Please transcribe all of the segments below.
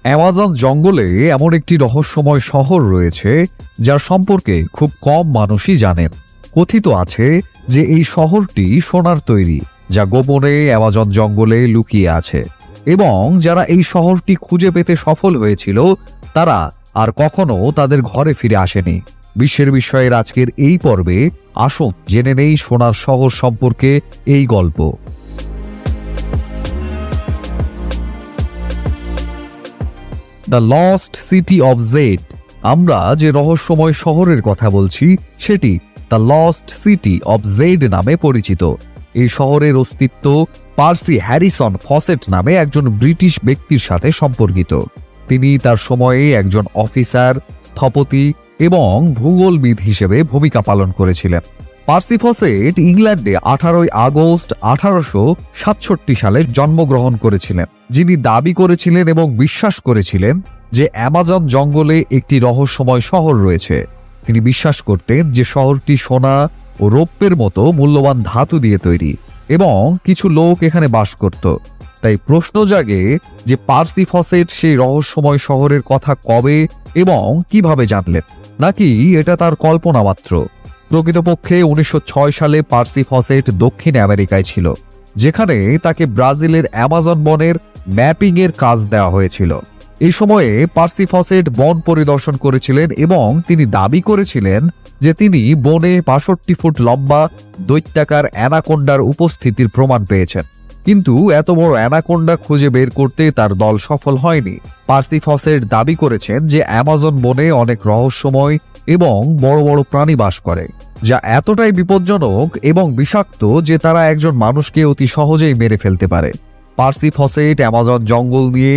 Amazon জঙ্গলে এমন একটি রহস্যময় শহর রয়েছে যার সম্পর্কে খুব কম মানুষই জানেন। কথিত আছে যে এই শহরটি সোনার তৈরি, যা গোপনে অ্যামাজন জঙ্গলে লুকিয়ে আছে, এবং যারা এই শহরটি খুঁজে পেতে সফল হয়েছিল তারা আর কখনো তাদের ঘরে ফিরে আসেনি। বিশ্বের বিষয়ের আজকের এই পর্বে আসুন জেনে নেই সোনার শহর সম্পর্কে এই গল্প। The lost city of Z. আমরা যে রহস্যময় শহরের কথা বলছি সেটি the lost city of Z নামে পরিচিত। এই শহরের অস্তিত্ব পার্সি হ্যারিসন ফসেট নামে একজন ব্রিটিশ ব্যক্তির সাথে সম্পর্কিত। তিনি তার সময়ে একজন অফিসার, স্থপতি এবং ভূগোলবিদ হিসেবে ভূমিকা পালন করেছিলেন। পার্সি ফসেট ইংল্যান্ডে 18 আগস্ট 1867 সালে জন্মগ্রহণ করেছিলেন, যিনি দাবি করেছিলেন এবং বিশ্বাস করেছিলেন যে অ্যামাজন জঙ্গলে একটি রহস্যময় শহর রয়েছে। তিনি বিশ্বাস করতেন যে শহরটি সোনা ও রৌপ্যের মতো মূল্যবান ধাতু দিয়ে তৈরি এবং কিছু লোক এখানে বাস করত। তাই প্রশ্ন জাগে যে পার্সি ফসেট সেই রহস্যময় শহরের কথা কবে এবং কিভাবে জানলেন, নাকি এটা তার কল্পনা মাত্র। প্রকৃতপক্ষে 1906 সালে পার্সি ফসেট দক্ষিণ আমেরিকায় ছিল, যেখানে তাকে ব্রাজিলের অ্যামাজন বনের ম্যাপিংয়ের কাজ দেওয়া হয়েছিল। এই সময়ে পার্সি ফসেট বন পরিদর্শন করেছিলেন এবং তিনি দাবি করেছিলেন যে তিনি বনে 65 ফুট লম্বা দৈত্যাকার অ্যানাকোন্ডার উপস্থিতির প্রমাণ পেয়েছেন। কিন্তু এত বড় অ্যানাকোন্ডা খুঁজে বের করতে তার দল সফল হয়নি। পার্সি ফসেট দাবি করেছেন যে অ্যামাজন বনে অনেক রহস্যময় এবং বড় বড় প্রাণী বাস করে, যা এতটাই বিপজ্জনক এবং বিষাক্ত যে তারা একজন মানুষকে অতি সহজেই মেরে ফেলতে পারে। পার্সি ফসেট অ্যামাজন জঙ্গল নিয়ে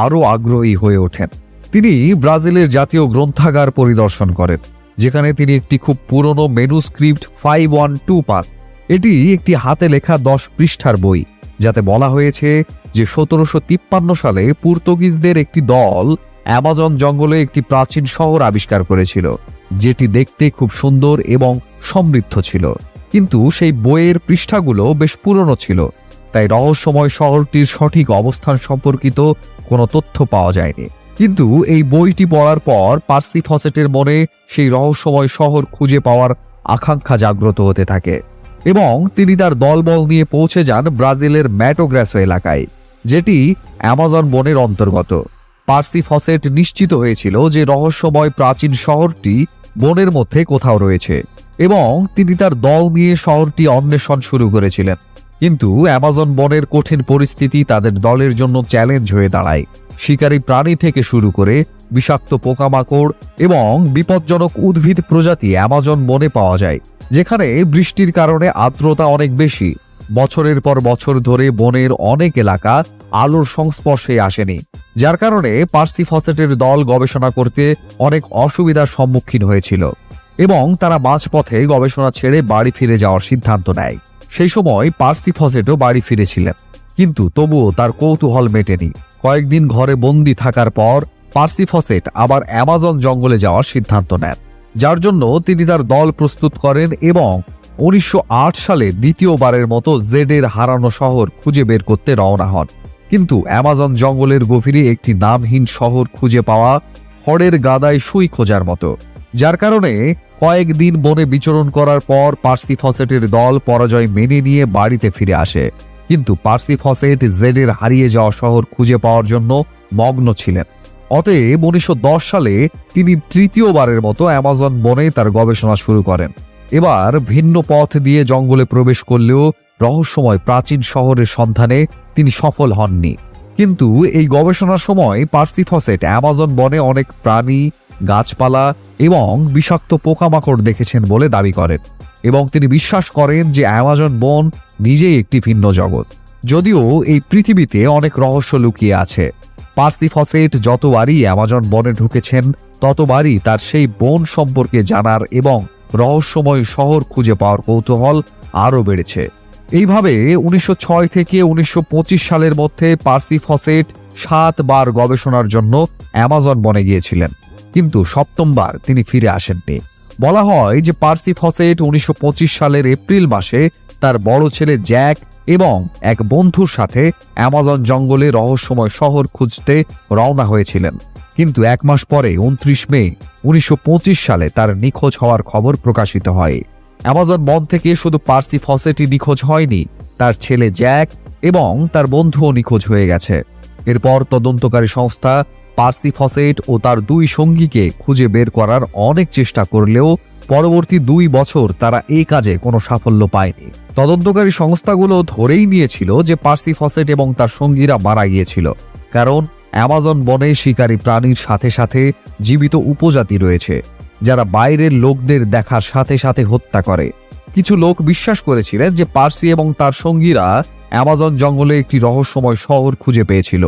আরও আগ্রহী হয়ে ওঠেন। তিনি ব্রাজিলের জাতীয় গ্রন্থাগার পরিদর্শন করেন, যেখানে তিনি একটি খুব পুরনো ম্যানুস্ক্রিপ্ট 512 পান। এটি একটি হাতে লেখা 10 পৃষ্ঠার বই, যাতে বলা হয়েছে যে 1753 সালে পর্তুগিজদের একটি দল অ্যামাজন জঙ্গলে একটি প্রাচীন শহর আবিষ্কার করেছিল, যেটি দেখতে খুব সুন্দর এবং সমৃদ্ধ ছিল। কিন্তু সেই বইয়ের পৃষ্ঠাগুলো বেশ পুরনো ছিল, তাই রহস্যময় শহরটির সঠিক অবস্থান সম্পর্কিত কোনো তথ্য পাওয়া যায়নি। কিন্তু এই বইটি পড়ার পর পার্সি ফসেটের মনে সেই রহস্যময় শহর খুঁজে পাওয়ার আকাঙ্ক্ষা জাগ্রত হতে থাকে এবং তিনি তার দলবল নিয়ে পৌঁছে যান ব্রাজিলের ম্যাটো গ্রাসো এলাকায়, যেটি অ্যামাজন বনের অন্তর্গত। পার্সি ফসেট নিশ্চিত হয়েছিল যে রহস্যময় প্রাচীন শহরটি বনের মধ্যে কোথাও রয়েছে এবং তিনি তার দল নিয়ে শহরটি অন্বেষণ শুরু করেছিলেন। কিন্তু অ্যামাজন বনের কঠিন পরিস্থিতি তাদের দলের জন্য চ্যালেঞ্জ হয়ে দাঁড়ায়। শিকারী প্রাণী থেকে শুরু করে বিষাক্ত পোকামাকড় এবং বিপজ্জনক উদ্ভিদ প্রজাতি অ্যামাজন বনে পাওয়া যায়, যেখানে বৃষ্টির কারণে আর্দ্রতা অনেক বেশি। বছরের পর বছর ধরে বনের অনেক এলাকা আলোর সংস্পর্শে আসেনি, যার কারণে পার্সি ফসেটের দল গবেষণা করতে অনেক অসুবিধার সম্মুখীন হয়েছিল এবং তারা মাঝপথে গবেষণা ছেড়ে বাড়ি ফিরে যাওয়ার সিদ্ধান্ত নেয়। সেই সময় পার্সি ফসেটও বাড়ি ফিরেছিলেন, কিন্তু তবুও তার কৌতূহল মেটেনি। কয়েকদিন ঘরে বন্দি থাকার পর পার্সি ফসেট আবার অ্যামাজন জঙ্গলে যাওয়ার সিদ্ধান্ত নেন, যার জন্য তিনি তার দল প্রস্তুত করেন এবং 1908 সালে দ্বিতীয়বারের মতো জেডের হারানো শহর খুঁজে বের করতে রওনা হন। কিন্তু অ্যামাজন জঙ্গলের গভীরে একটি নামহীন শহর খুঁজে পাওয়া খড়ের গাদায় সুই খোঁজার মতো, যার কারণে কয়েকদিন বনে বিচরণ করার পর পার্সি ফসেটের দল পরাজয় মেনে নিয়ে বাড়িতে ফিরে আসে। কিন্তু পার্সি ফসেট জেডের হারিয়ে যাওয়া শহর খুঁজে পাওয়ার জন্য মগ্ন ছিলেন। অতএব 1910 সালে তিনি তৃতীয়বারের মতো অ্যামাজন বনে তার গবেষণা শুরু করেন। এবার ভিন্ন পথ দিয়ে জঙ্গলে প্রবেশ করলেও রহস্যময় প্রাচীন শহরের সন্ধানে তিনি সফল হননি। কিন্তু এই গবেষণার সময় পার্সি ফসেট অ্যামাজন বনে অনেক প্রাণী, গাছপালা এবং বিষাক্ত পোকামাকড় দেখেছেন বলে দাবি করেন এবং তিনি বিশ্বাস করেন যে অ্যামাজন বন নিজেই একটি ভিন্ন জগৎ, যদিও এই পৃথিবীতে অনেক রহস্য লুকিয়ে আছে। পার্সি ফসেট যতবারই অ্যামাজন বনে ঢুকেছেন ততবারই তার সেই বন সম্পর্কে জানার এবং রহস্যময় শহর খুঁজে পাওয়ার কৌতূহল আরও বেড়েছে। এইভাবে 1906 থেকে 1925 সালের মধ্যে পার্সি ফসেট 7 বার গবেষণার জন্য অ্যামাজন বনে গিয়েছিলেন, কিন্তু 7ম বার তিনি ফিরে আসেননি। বলা হয় যে পার্সি ফসেট 1925 সালের এপ্রিল মাসে তার বড় ছেলে জ্যাক এবং এক বন্ধুর সাথে অ্যামাজন জঙ্গলে রহস্যময় শহর খুঁজতে রওনা হয়েছিলেন। কিন্তু 1 মাস পরে 29 মে 1925 সালে তার নিখোঁজ হওয়ার খবর প্রকাশিত হয়। অ্যামাজন বন থেকে শুধু পার্সি ফসেটই নিখোঁজ হয়নি, তার ছেলে জ্যাক এবং তার বন্ধুও নিখোঁজ হয়ে গেছে। এরপর তদন্তকারী সংস্থা পার্সি ফসেট ও তার 2 সঙ্গীকে খুঁজে বের করার অনেক চেষ্টা করলেও পরবর্তী 2 বছর তারা এই কাজে কোনো সাফল্য পায়নি। তদন্তকারী সংস্থাগুলো ধরেই নিয়েছিল যে পার্সি ফসেট এবং তার সঙ্গীরা মারা গিয়েছিল, কারণ অ্যামাজন বনে শিকারী প্রাণীর সাথে সাথে জীবিত উপজাতি রয়েছে যারা বাইরের লোকদের দেখার সাথে সাথে হত্যা করে। কিছু লোক বিশ্বাস করেছিলেন যে পার্সি এবং তার সঙ্গীরা অ্যামাজন জঙ্গলে একটি রহস্যময় শহর খুঁজে পেয়েছিল,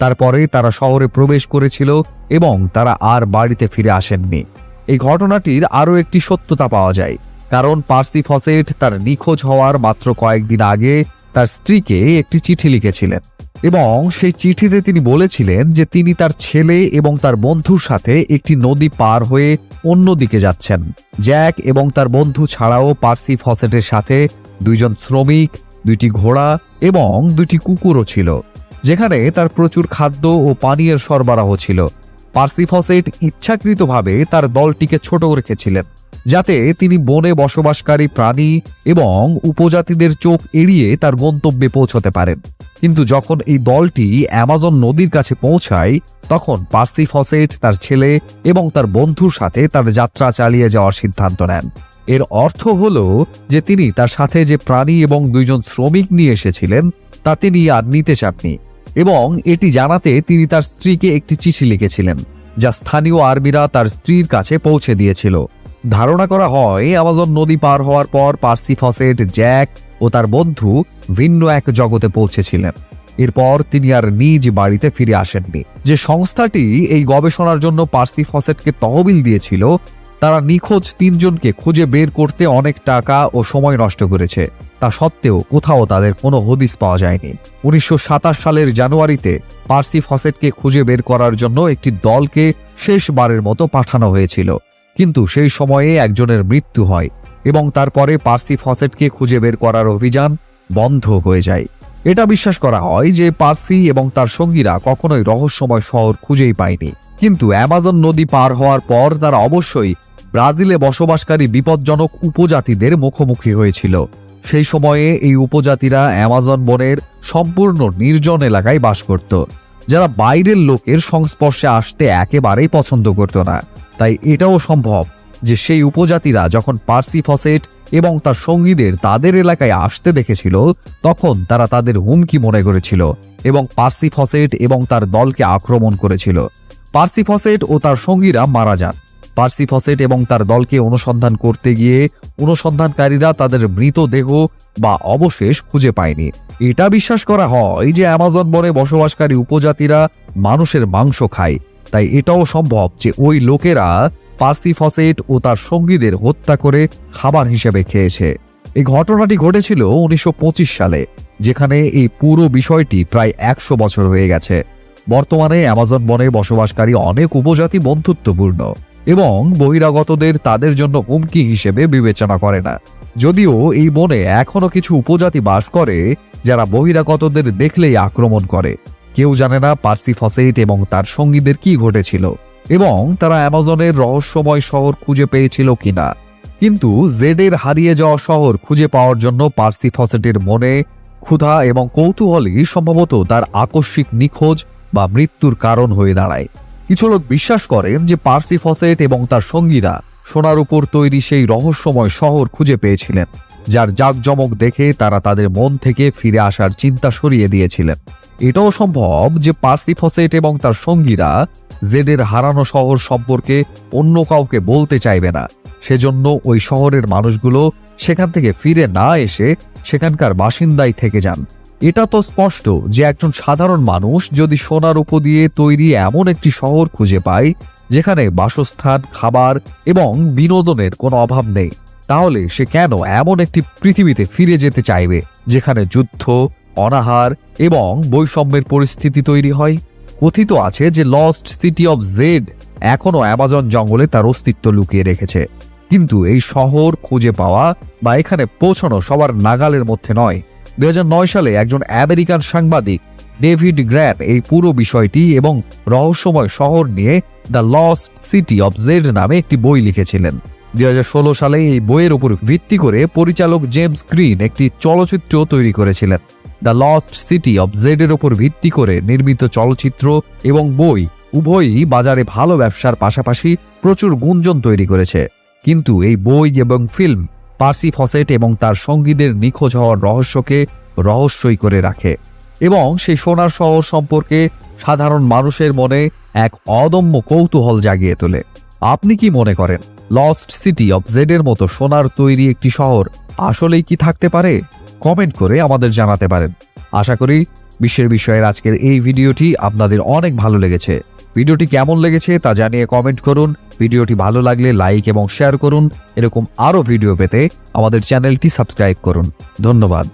তারপরে তারা শহরে প্রবেশ করেছিল এবং তারা আর বাড়িতে ফিরে আসেননি। এই ঘটনাটির আরও একটি সত্যতা পাওয়া যায়, কারণ পার্সি ফসেট তার নিখোঁজ হওয়ার মাত্র কয়েকদিন আগে তার স্ত্রীকে একটি চিঠি লিখেছিলেন এবং সেই চিঠিতে তিনি বলেছিলেন যে তিনি তার ছেলে এবং তার বন্ধুর সাথে একটি নদী পার হয়ে অন্যদিকে যাচ্ছেন। জ্যাক এবং তার বন্ধু ছাড়াও পার্সি ফসেটের সাথে 2 জন শ্রমিক, 2টি ঘোড়া এবং 2টি কুকুরও ছিল, যেখানে তার প্রচুর খাদ্য ও পানীয়ের সরবরাহ ছিল। পার্সি ফসেট ইচ্ছাকৃতভাবে তার দলটিকে ছোট রেখেছিলেন যাতে তিনি বনে বসবাসকারী প্রাণী এবং উপজাতিদের চোখ এড়িয়ে তার গন্তব্যে পৌঁছতে পারেন। কিন্তু যখন এই দলটি অ্যামাজন নদীর কাছে পৌঁছায়, তখন পার্সি ফসেট তার ছেলে এবং তার বন্ধুর সাথে তার যাত্রা চালিয়ে যাওয়ার সিদ্ধান্ত নেন। এর অর্থ হলো যে তিনি তার সাথে যে প্রাণী এবং 2 জন শ্রমিক নিয়ে এসেছিলেন তা তিনি আর নিতে চাননি, এবং এটি জানাতে তিনি তার স্ত্রীকে একটি চিঠি লিখেছিলেন যা স্থানীয় আর্মিরা তার স্ত্রীর কাছে পৌঁছে দিয়েছিল। ধারণা করা হয় অ্যামাজন নদী পার হওয়ার পর পার্সি ফসেট, জ্যাক ও তার বন্ধু ভিন্ন এক জগতে পৌঁছেছিলেন। এরপর তিনি আর নিজ বাড়িতে ফিরে আসেননি। যে সংস্থাটি এই গবেষণার জন্য পার্সি ফসেটকে তহবিল দিয়েছিল, তারা নিখোঁজ 3 জনকে খুঁজে বের করতে অনেক টাকা ও সময় নষ্ট করেছে। তা সত্ত্বেও কোথাও তাদের কোনো হদিস পাওয়া যায়নি। 1927 সালের জানুয়ারিতে পার্সি ফসেটকে খুঁজে বের করার জন্য একটি দলকে শেষবারের মতো পাঠানো হয়েছিল, কিন্তু সেই সময়ে একজনের মৃত্যু হয় এবং তারপরে পার্সি ফসেটকে খুঁজে বের করার অভিযান বন্ধ হয়ে যায়। এটা বিশ্বাস করা হয় যে পার্সি এবং তার সঙ্গীরা কখনোই রহস্যময় শহর খুঁজেই পায়নি, কিন্তু অ্যামাজন নদী পার হওয়ার পর তারা অবশ্যই ব্রাজিলে বসবাসকারী বিপজ্জনক উপজাতিদের মুখোমুখি হয়েছিল। সেই সময়ে এই উপজাতিরা অ্যামাজন বনের সম্পূর্ণ নির্জন এলাকায় বাস করত, যারা বাইরের লোকের সংস্পর্শে আসতে একেবারেই পছন্দ করত না। তাই এটাও সম্ভব যে সেই উপজাতিরা যখন পার্সি ফসেট এবং তার সঙ্গীদের তাদের এলাকায় আসতে দেখেছিল, তখন তারা তাদের হুমকি মনে করেছিল এবং পার্সি ফসেট এবং তার দলকে আক্রমণ করেছিল। পার্সি ফসেট ও তার সঙ্গীরা মারা যান। পার্সি ফসেট এবং তার দলকে অনুসন্ধান করতে গিয়ে অনুসন্ধানকারীরা তাদের মৃতদেহ বা অবশেষ খুঁজে পায়নি। এটা বিশ্বাস করা হয় যে অ্যামাজন বনে বসবাসকারী উপজাতিরা মানুষের মাংস খায়, তাই এটাও সম্ভব যে ওই লোকেরা পার্সি ফসেট ও তার সঙ্গীদের হত্যা করে খাবার হিসেবে খেয়েছে। এই ঘটনাটি ঘটেছিল 1925 সালে, যেখানে এই পুরো বিষয়টি প্রায় 100 বছর হয়ে গেছে। বর্তমানে অ্যামাজন বনে বসবাসকারী অনেক উপজাতি বন্ধুত্বপূর্ণ এবং বহিরাগতদের তাদের জন্য হুমকি হিসেবে বিবেচনা করে না। যদিও এই বনে এখনো কিছু উপজাতি বাস করে যারা বহিরাগতদের দেখলেই আক্রমণ করে। কেউ জানে না পার্সি ফসেট এবং তার সঙ্গীদের কি ঘটেছিল এবং তারা অ্যামাজনের রহস্যময় শহর খুঁজে পেয়েছিল কিনা। কিন্তু জেডের হারিয়ে যাওয়া শহর খুঁজে পাওয়ার জন্য পার্সি ফসেটের মনে ক্ষুধা এবং কৌতূহলই সম্ভবত তার আকস্মিক নিখোঁজ বা মৃত্যুর কারণ হয়ে দাঁড়ায়। কিছু লোক বিশ্বাস করেন যে পার্সি ফসেট এবং তার সঙ্গীরা সোনার উপর তৈরি সেই রহস্যময় শহর খুঁজে পেয়েছিলেন, যার জাঁকজমক দেখে তারা তাদের মন থেকে ফিরে আসার চিন্তা সরিয়ে দিয়েছিলেন। এটাও সম্ভব যে পার্সি ফসেট এবং তার সঙ্গীরা জেডের হারানো শহর সম্পর্কে অন্য কাউকে বলতে চাইবে না, সেজন্য ওই শহরের মানুষগুলো সেখান থেকে ফিরে না এসে সেখানকার বাসিন্দাই থেকে যান। এটা তো স্পষ্ট যে একজন সাধারণ মানুষ যদি সোনার রূপ দিয়ে তৈরি এমন একটি শহর খুঁজে পায় যেখানে বাসস্থান, খাবার এবং বিনোদনের কোনো অভাব নেই, তাহলে সে কেন এমন একটি পৃথিবীতে ফিরে যেতে চাইবে যেখানে যুদ্ধ, অনাহার এবং বৈষম্যের পরিস্থিতি তৈরি হয়? কথিত আছে যে লস্ট সিটি অব জেড এখনো অ্যামাজন জঙ্গলে তার অস্তিত্ব লুকিয়ে রেখেছে। কিন্তু এই শহর খুঁজে পাওয়া বা এখানে পৌঁছানো সবার নাগালের মধ্যে নয়। 2009 সালে একজন আমেরিকান সাংবাদিক ডেভিড গ্র্যান এই পুরো বিষয়টি এবং রহস্যময় শহর নিয়ে the lost city of Z নামে একটি বই লিখেছিলেন। 2016 সালে এই বইয়ের উপর ভিত্তি করে পরিচালক জেমস গ্রিন একটি চলচ্চিত্র তৈরি করেছিলেন। The lost city of Z এর উপর ভিত্তি করে নির্মিত চলচ্চিত্র এবং বই উভয়ই বাজারে ভালো ব্যবসার পাশাপাশি প্রচুর গুঞ্জন তৈরি করেছে। কিন্তু এই বই এবং ফিল্ম পার্সি ফসেট এবং তার সঙ্গীদের নিখোঁজ হওয়ার রহস্যকে রহস্যই করে রাখে এবং সেই সোনার শহর সম্পর্কে সাধারণ মানুষের মনে এক অদম্য কৌতূহল জাগিয়ে তোলে। আপনি কি মনে করেন লস্ট সিটি অব জেড এর মতো সোনার তৈরি একটি শহর আসলেই কি থাকতে পারে? কমেন্ট করে আমাদের জানাতে পারেন। আশা করি বিশ্বের বিষয়ের আজকের এই ভিডিওটি আপনাদের অনেক ভালো লেগেছে। ভিডিওটি কেমন লেগেছে তা জানিয়ে কমেন্ট করুন। ভিডিওটি ভালো লাগলে লাইক এবং শেয়ার করুন। এরকম আরও ভিডিও পেতে আমাদের চ্যানেলটি সাবস্ক্রাইব করুন। ধন্যবাদ।